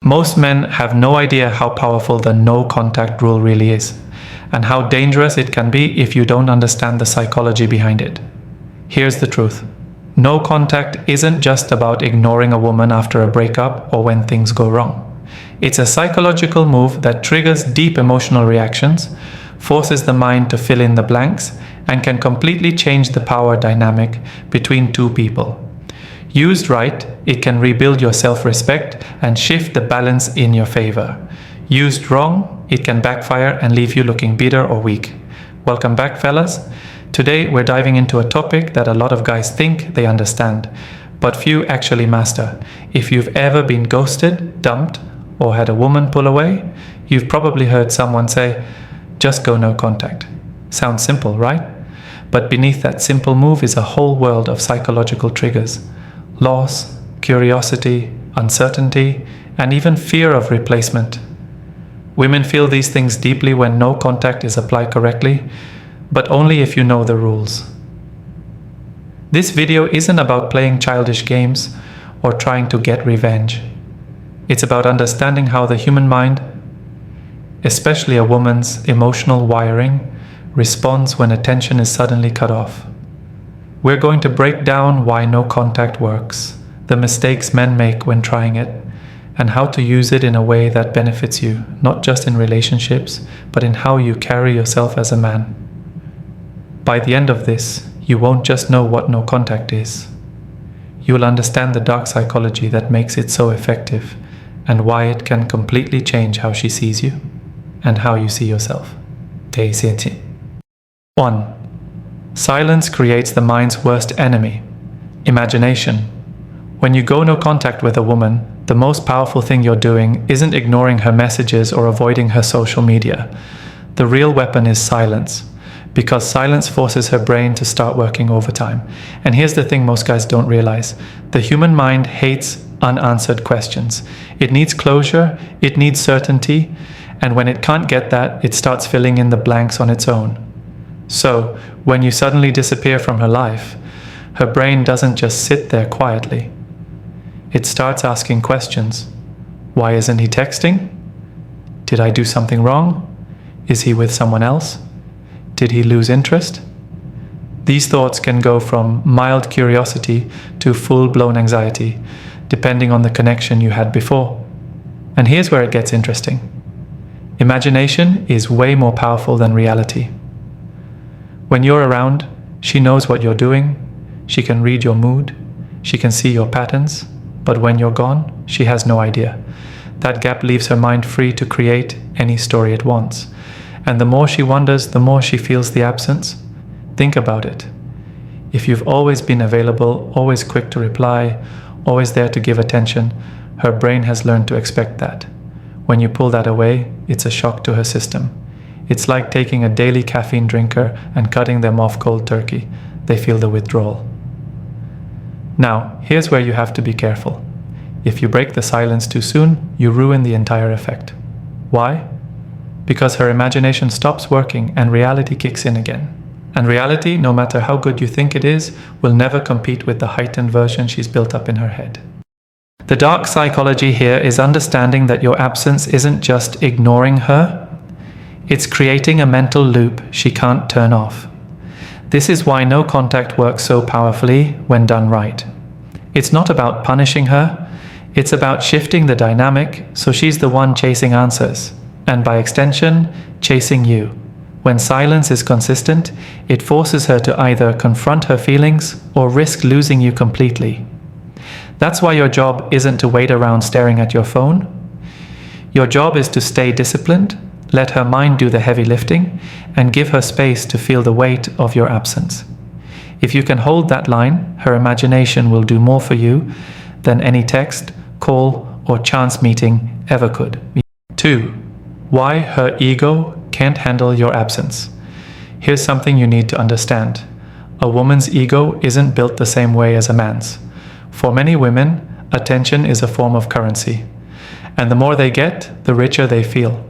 Most men have no idea how powerful the no contact rule really is, and how dangerous it can be if you don't understand the psychology behind it. Here's the truth. No contact isn't just about ignoring a woman after a breakup or when things go wrong. It's a psychological move that triggers deep emotional reactions, forces the mind to fill in the blanks, and can completely change the power dynamic between two people. Used right, it can rebuild your self-respect and shift the balance in your favor. Used wrong, it can backfire and leave you looking bitter or weak. Welcome back, fellas. Today we're diving into a topic that a lot of guys think they understand, but few actually master. If you've ever been ghosted, dumped, or had a woman pull away, you've probably heard someone say, "Just go no contact." Sounds simple, right? But beneath that simple move is a whole world of psychological triggers. Loss, curiosity, uncertainty, and even fear of replacement. Women feel these things deeply when no contact is applied correctly, but only if you know the rules. This video isn't about playing childish games or trying to get revenge. It's about understanding how the human mind, especially a woman's emotional wiring, responds when attention is suddenly cut off. We're going to break down why no contact works, the mistakes men make when trying it, and how to use it in a way that benefits you, not just in relationships, but in how you carry yourself as a man. By the end of this, you won't just know what no contact is. You'll understand the dark psychology that makes it so effective, and why it can completely change how she sees you, and how you see yourself. 1. Silence creates the mind's worst enemy, imagination. When you go no contact with a woman, the most powerful thing you're doing isn't ignoring her messages or avoiding her social media. The real weapon is silence, because silence forces her brain to start working overtime. And here's the thing most guys don't realize. The human mind hates unanswered questions. It needs closure, it needs certainty, and when it can't get that, it starts filling in the blanks on its own. So, when you suddenly disappear from her life, her brain doesn't just sit there quietly. It starts asking questions. Why isn't he texting? Did I do something wrong? Is he with someone else? Did he lose interest? These thoughts can go from mild curiosity to full-blown anxiety, depending on the connection you had before. And here's where it gets interesting. Imagination is way more powerful than reality. When you're around, she knows what you're doing, she can read your mood, she can see your patterns, but when you're gone, she has no idea. That gap leaves her mind free to create any story it wants. And the more she wonders, the more she feels the absence. Think about it. If you've always been available, always quick to reply, always there to give attention, her brain has learned to expect that. When you pull that away, it's a shock to her system. It's like taking a daily caffeine drinker and cutting them off cold turkey. They feel the withdrawal. Now, here's where you have to be careful. If you break the silence too soon, you ruin the entire effect. Why? Because her imagination stops working and reality kicks in again. And reality, no matter how good you think it is, will never compete with the heightened version she's built up in her head. The dark psychology here is understanding that your absence isn't just ignoring her, it's creating a mental loop she can't turn off. This is why no contact works so powerfully when done right. It's not about punishing her, it's about shifting the dynamic so she's the one chasing answers, and by extension, chasing you. When silence is consistent, it forces her to either confront her feelings or risk losing you completely. That's why your job isn't to wait around staring at your phone. Your job is to stay disciplined, let her mind do the heavy lifting, and give her space to feel the weight of your absence. If you can hold that line, her imagination will do more for you than any text, call, or chance meeting ever could. 2. Why her ego can't handle your absence. Here's something you need to understand. A woman's ego isn't built the same way as a man's. For many women, attention is a form of currency. And the more they get, the richer they feel.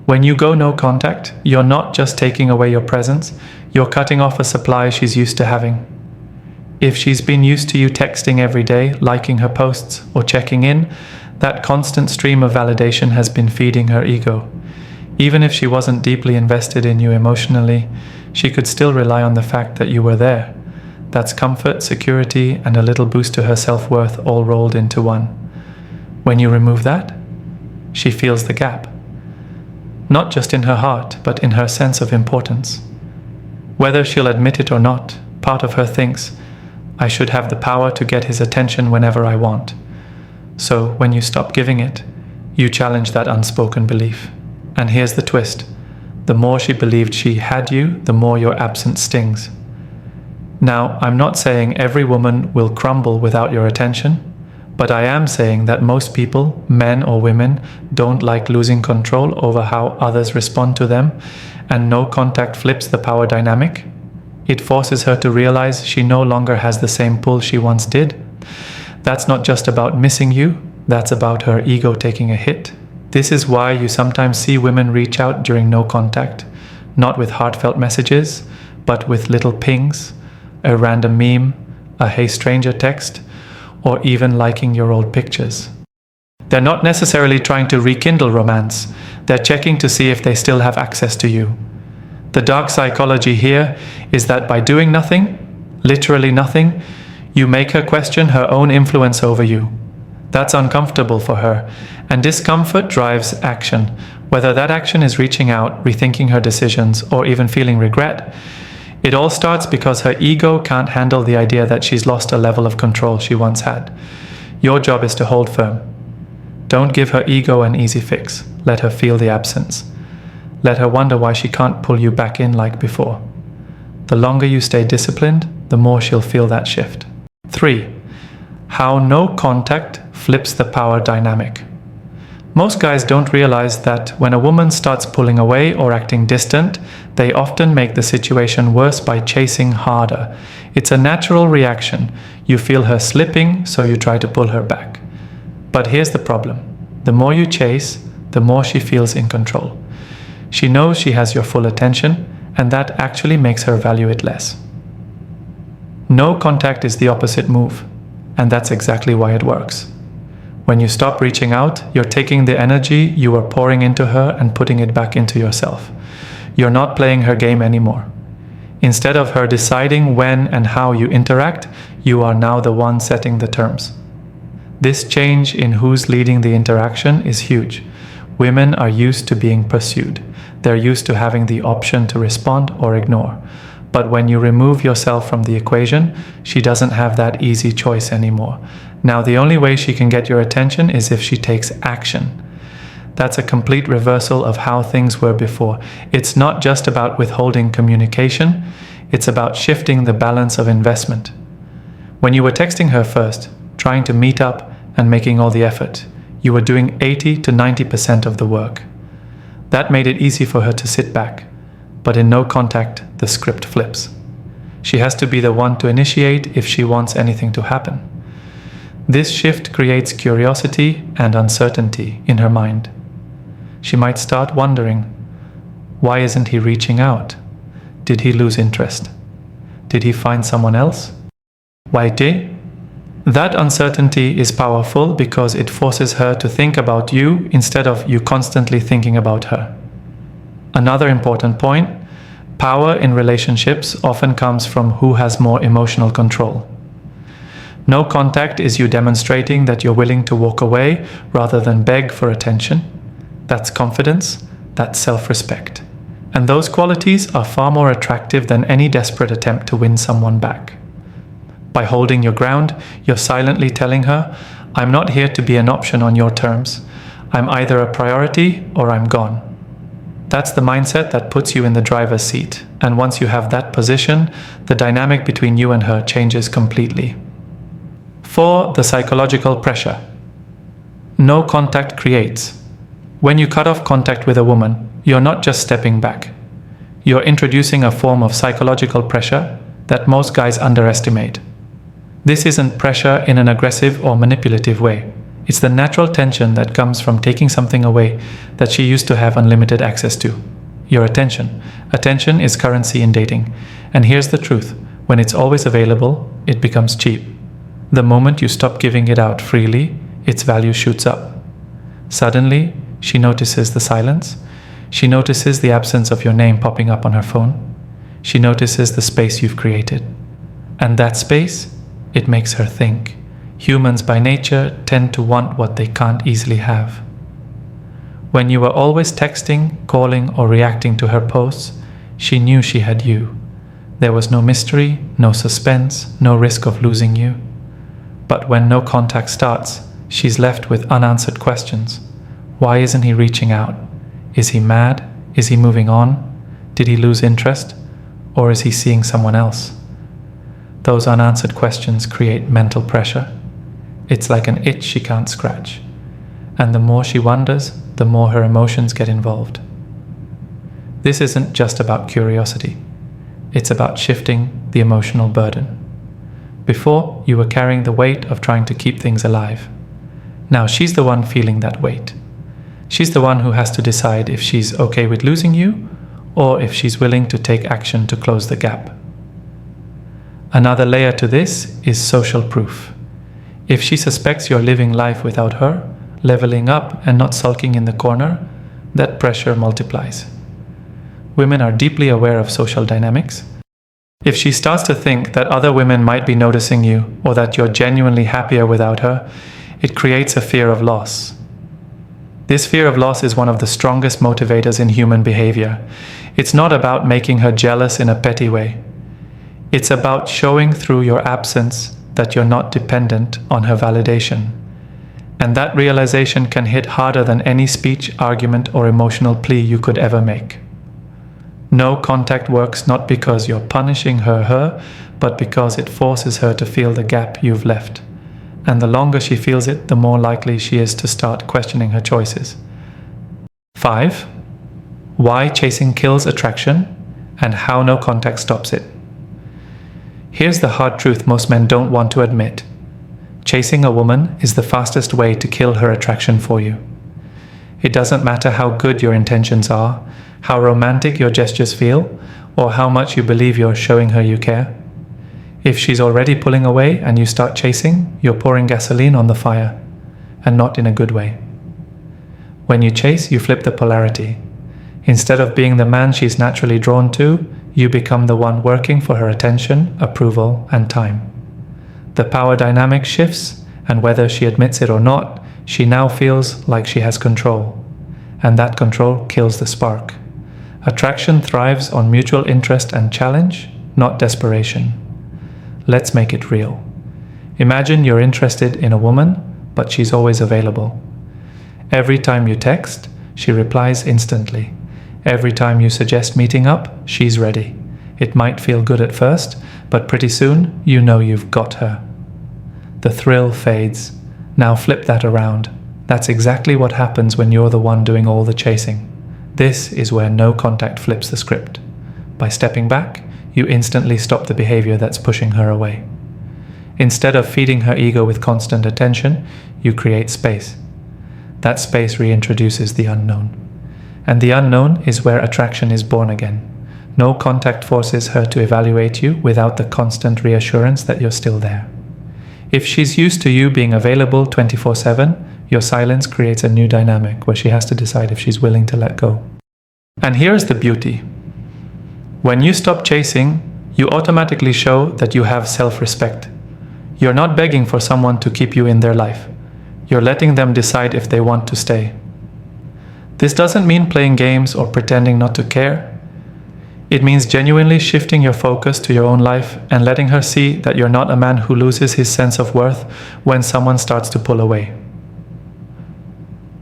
When you go no contact, you're not just taking away your presence, you're cutting off a supply she's used to having. If she's been used to you texting every day, liking her posts, or checking in, That constant stream of validation has been feeding her ego. Even if she wasn't deeply invested in you emotionally, she could still rely on the fact that you were there. That's comfort, security, and a little boost to her self-worth all rolled into one. When you remove that, she feels the gap. Not just in her heart, but in her sense of importance. Whether she'll admit it or not, part of her thinks, I should have the power to get his attention whenever I want. So when you stop giving it, you challenge that unspoken belief. And here's the twist. The more she believed she had you, the more your absence stings. Now, I'm not saying every woman will crumble without your attention, but I am saying that most people, men or women, don't like losing control over how others respond to them, and no contact flips the power dynamic. It forces her to realize she no longer has the same pull she once did. That's not just about missing you, that's about her ego taking a hit. This is why you sometimes see women reach out during no contact, not with heartfelt messages, but with little pings, a random meme, a hey stranger text, or even liking your old pictures. They're not necessarily trying to rekindle romance, they're checking to see if they still have access to you. The dark psychology here is that by doing nothing, literally nothing, you make her question her own influence over you. That's uncomfortable for her, and discomfort drives action. Whether that action is reaching out, rethinking her decisions, or even feeling regret, it all starts because her ego can't handle the idea that she's lost a level of control she once had. Your job is to hold firm. Don't give her ego an easy fix. Let her feel the absence. Let her wonder why she can't pull you back in like before. The longer you stay disciplined, the more she'll feel that shift. 3. How no contact flips the power dynamic. Most guys don't realize that when a woman starts pulling away or acting distant, they often make the situation worse by chasing harder. It's a natural reaction. You feel her slipping, so you try to pull her back. But here's the problem. The more you chase, the more she feels in control. She knows she has your full attention, and that actually makes her value it less. No contact is the opposite move, and that's exactly why it works. When you stop reaching out, you're taking the energy you were pouring into her and putting it back into yourself. You're not playing her game anymore. Instead of her deciding when and how you interact, you are now the one setting the terms. This change in who's leading the interaction is huge. Women are used to being pursued. They're used to having the option to respond or ignore. But when you remove yourself from the equation, she doesn't have that easy choice anymore. Now the only way she can get your attention is if she takes action. That's a complete reversal of how things were before. It's not just about withholding communication, it's about shifting the balance of investment. When you were texting her first, trying to meet up and making all the effort, you were doing 80 to 90% of the work. That made it easy for her to sit back. But in no contact, the script flips. She has to be the one to initiate if she wants anything to happen. This shift creates curiosity and uncertainty in her mind. She might start wondering, why isn't he reaching out? Did he lose interest? Did he find someone else? Why did? That uncertainty is powerful because it forces her to think about you instead of you constantly thinking about her. Another important point, power in relationships often comes from who has more emotional control. No contact is you demonstrating that you're willing to walk away rather than beg for attention. That's confidence, that's self-respect. And those qualities are far more attractive than any desperate attempt to win someone back. By holding your ground, you're silently telling her, I'm not here to be an option on your terms. I'm either a priority or I'm gone. That's the mindset that puts you in the driver's seat. And once you have that position, the dynamic between you and her changes completely. 4. The psychological pressure. No contact creates. When you cut off contact with a woman, you're not just stepping back. You're introducing a form of psychological pressure that most guys underestimate. This isn't pressure in an aggressive or manipulative way. It's the natural tension that comes from taking something away that she used to have unlimited access to. Your attention. Attention is currency in dating. And here's the truth. When it's always available, it becomes cheap. The moment you stop giving it out freely, its value shoots up. Suddenly, she notices the silence. She notices the absence of your name popping up on her phone. She notices the space you've created. And that space, it makes her think. Humans by nature tend to want what they can't easily have. When you were always texting, calling, or reacting to her posts, she knew she had you. There was no mystery, no suspense, no risk of losing you. But when no contact starts, she's left with unanswered questions. Why isn't he reaching out? Is he mad? Is he moving on? Did he lose interest? Or is he seeing someone else? Those unanswered questions create mental pressure. It's like an itch she can't scratch. And the more she wonders, the more her emotions get involved. This isn't just about curiosity. It's about shifting the emotional burden. Before, you were carrying the weight of trying to keep things alive. Now she's the one feeling that weight. She's the one who has to decide if she's okay with losing you or if she's willing to take action to close the gap. Another layer to this is social proof. If she suspects you're living life without her, leveling up and not sulking in the corner, that pressure multiplies. Women are deeply aware of social dynamics. If she starts to think that other women might be noticing you or that you're genuinely happier without her, it creates a fear of loss. This fear of loss is one of the strongest motivators in human behavior. It's not about making her jealous in a petty way. It's about showing through your absence that you're not dependent on her validation. And that realization can hit harder than any speech, argument, or emotional plea you could ever make. No contact works not because you're punishing her, but because it forces her to feel the gap you've left. And the longer she feels it, the more likely she is to start questioning her choices. 5. Why chasing kills attraction and how no contact stops it. Here's the hard truth most men don't want to admit. Chasing a woman is the fastest way to kill her attraction for you. It doesn't matter how good your intentions are, how romantic your gestures feel, or how much you believe you're showing her you care. If she's already pulling away and you start chasing, you're pouring gasoline on the fire, and not in a good way. When you chase, you flip the polarity. Instead of being the man she's naturally drawn to, you become the one working for her attention, approval, and time. The power dynamic shifts, and whether she admits it or not, she now feels like she has control. And that control kills the spark. Attraction thrives on mutual interest and challenge, not desperation. Let's make it real. Imagine you're interested in a woman, but she's always available. Every time you text, she replies instantly. Every time you suggest meeting up, she's ready. It might feel good at first, but pretty soon you know you've got her. The thrill fades. Now flip that around. That's exactly what happens when you're the one doing all the chasing. This is where no contact flips the script. By stepping back, you instantly stop the behavior that's pushing her away. Instead of feeding her ego with constant attention, you create space. That space reintroduces the unknown. And the unknown is where attraction is born again. No contact forces her to evaluate you without the constant reassurance that you're still there. If she's used to you being available 24/7, your silence creates a new dynamic where she has to decide if she's willing to let go. And here's the beauty. When you stop chasing, you automatically show that you have self-respect. You're not begging for someone to keep you in their life. You're letting them decide if they want to stay. This doesn't mean playing games or pretending not to care. It means genuinely shifting your focus to your own life and letting her see that you're not a man who loses his sense of worth when someone starts to pull away.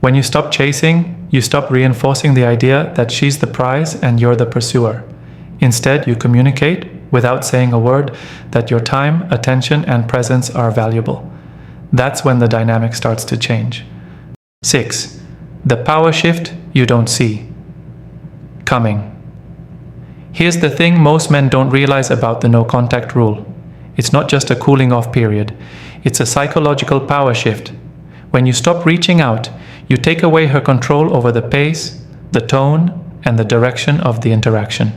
When you stop chasing, you stop reinforcing the idea that she's the prize and you're the pursuer. Instead, you communicate, without saying a word, that your time, attention, and presence are valuable. That's when the dynamic starts to change. 6. The power shift you don't see coming. Here's the thing most men don't realize about the no contact rule. It's not just a cooling off period. It's a psychological power shift. When you stop reaching out, you take away her control over the pace, the tone, and the direction of the interaction.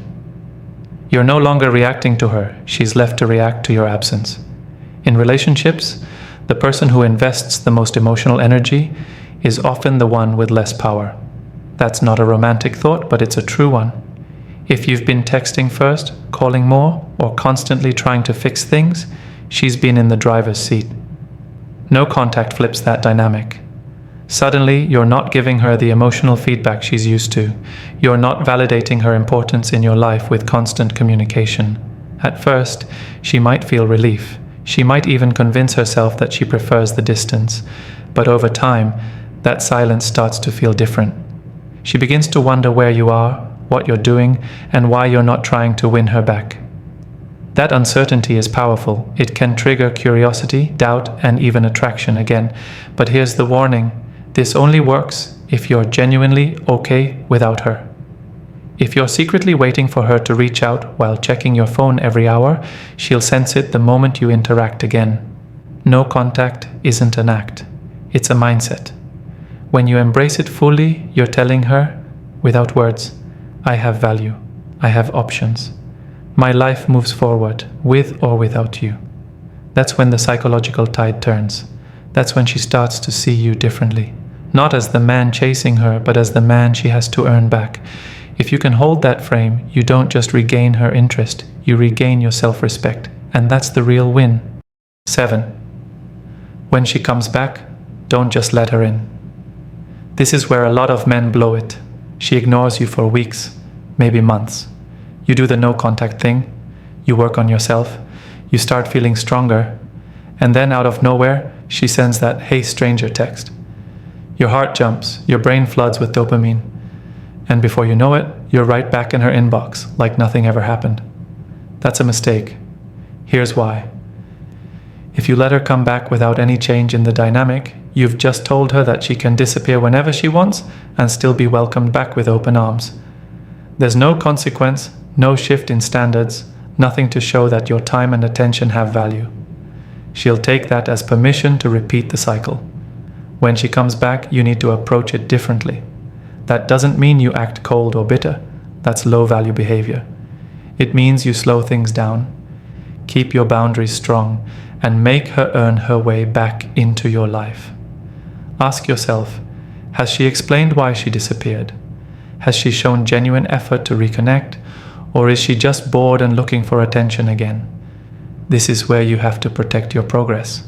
You're no longer reacting to her. She's left to react to your absence. In relationships, The person who invests the most emotional energy is often the one with less power. That's not a romantic thought, but it's a true one. If you've been texting first, calling more, or constantly trying to fix things, she's been in the driver's seat. No contact flips that dynamic. Suddenly, you're not giving her the emotional feedback she's used to. You're not validating her importance in your life with constant communication. At first, she might feel relief. She might even convince herself that she prefers the distance. But over time, that silence starts to feel different. She begins to wonder where you are, what you're doing, and why you're not trying to win her back. That uncertainty is powerful. It can trigger curiosity, doubt, and even attraction again. But here's the warning. This only works if you're genuinely okay without her. If you're secretly waiting for her to reach out while checking your phone every hour, she'll sense it the moment you interact again. No contact isn't an act. It's a mindset. When you embrace it fully, you're telling her, without words, I have value. I have options. My life moves forward, with or without you. That's when the psychological tide turns. That's when she starts to see you differently. Not as the man chasing her, but as the man she has to earn back. If you can hold that frame, you don't just regain her interest, you regain your self-respect. And that's the real win. 7. When she comes back, don't just let her in. This is where a lot of men blow it. She ignores you for weeks, maybe months. You do the no contact thing, you work on yourself, you start feeling stronger, and then out of nowhere, she sends that "Hey stranger" text. Your heart jumps, your brain floods with dopamine, and before you know it, you're right back in her inbox, like nothing ever happened. That's a mistake. Here's why. If you let her come back without any change in the dynamic, you've just told her that she can disappear whenever she wants and still be welcomed back with open arms. There's no consequence, no shift in standards, nothing to show that your time and attention have value. She'll take that as permission to repeat the cycle. When she comes back, you need to approach it differently. That doesn't mean you act cold or bitter. That's low-value behavior. It means you slow things down, keep your boundaries strong, and make her earn her way back into your life. Ask yourself, has she explained why she disappeared? Has she shown genuine effort to reconnect? Or is she just bored and looking for attention again? This is where you have to protect your progress.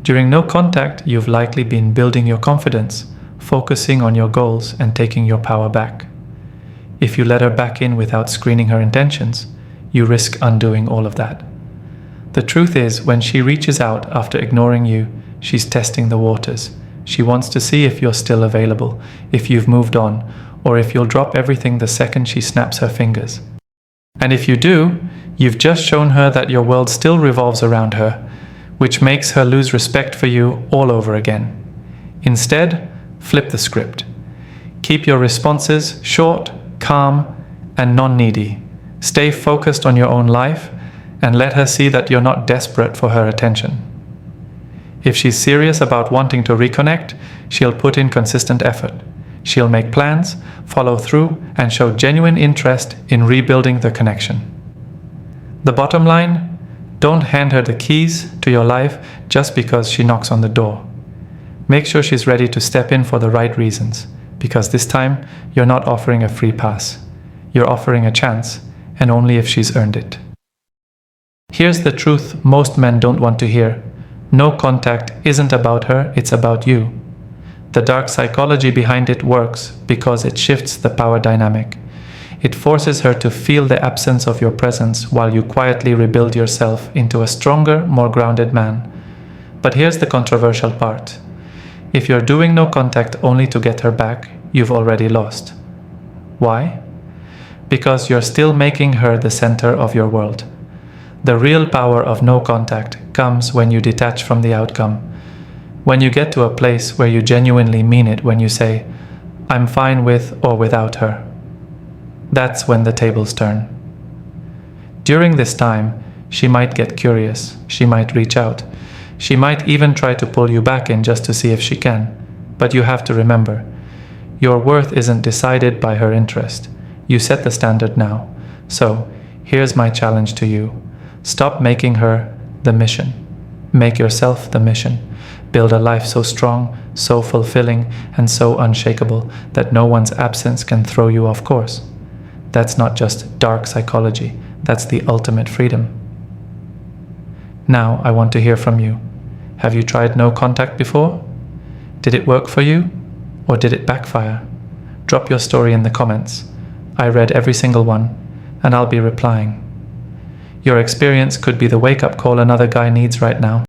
During no contact, you've likely been building your confidence, focusing on your goals and taking your power back. If you let her back in without screening her intentions, you risk undoing all of that. The truth is, when she reaches out after ignoring you, she's testing the waters. She wants to see if you're still available, if you've moved on, or if you'll drop everything the second she snaps her fingers. And if you do, you've just shown her that your world still revolves around her, which makes her lose respect for you all over again. Instead, flip the script. Keep your responses short, calm, and non-needy. Stay focused on your own life and let her see that you're not desperate for her attention. If she's serious about wanting to reconnect, she'll put in consistent effort. She'll make plans, follow through, and show genuine interest in rebuilding the connection. The bottom line, don't hand her the keys to your life just because she knocks on the door. Make sure she's ready to step in for the right reasons, because this time you're not offering a free pass. You're offering a chance, and only if she's earned it. Here's the truth most men don't want to hear. No contact isn't about her, it's about you. The dark psychology behind it works because it shifts the power dynamic. It forces her to feel the absence of your presence while you quietly rebuild yourself into a stronger, more grounded man. But here's the controversial part. If you're doing no contact only to get her back, you've already lost. Why? Because you're still making her the center of your world. The real power of no contact comes when you detach from the outcome. When you get to a place where you genuinely mean it when you say, I'm fine with or without her. That's when the tables turn. During this time, she might get curious, she might reach out, she might even try to pull you back in just to see if she can. But you have to remember, your worth isn't decided by her interest. You set the standard now. So, here's my challenge to you. Stop making her the mission. Make yourself the mission. Build a life so strong, so fulfilling, and so unshakable that no one's absence can throw you off course. That's not just dark psychology, that's the ultimate freedom. Now I want to hear from you. Have you tried no contact before? Did it work for you? Or did it backfire? Drop your story in the comments. I read every single one, and I'll be replying. Your experience could be the wake-up call another guy needs right now.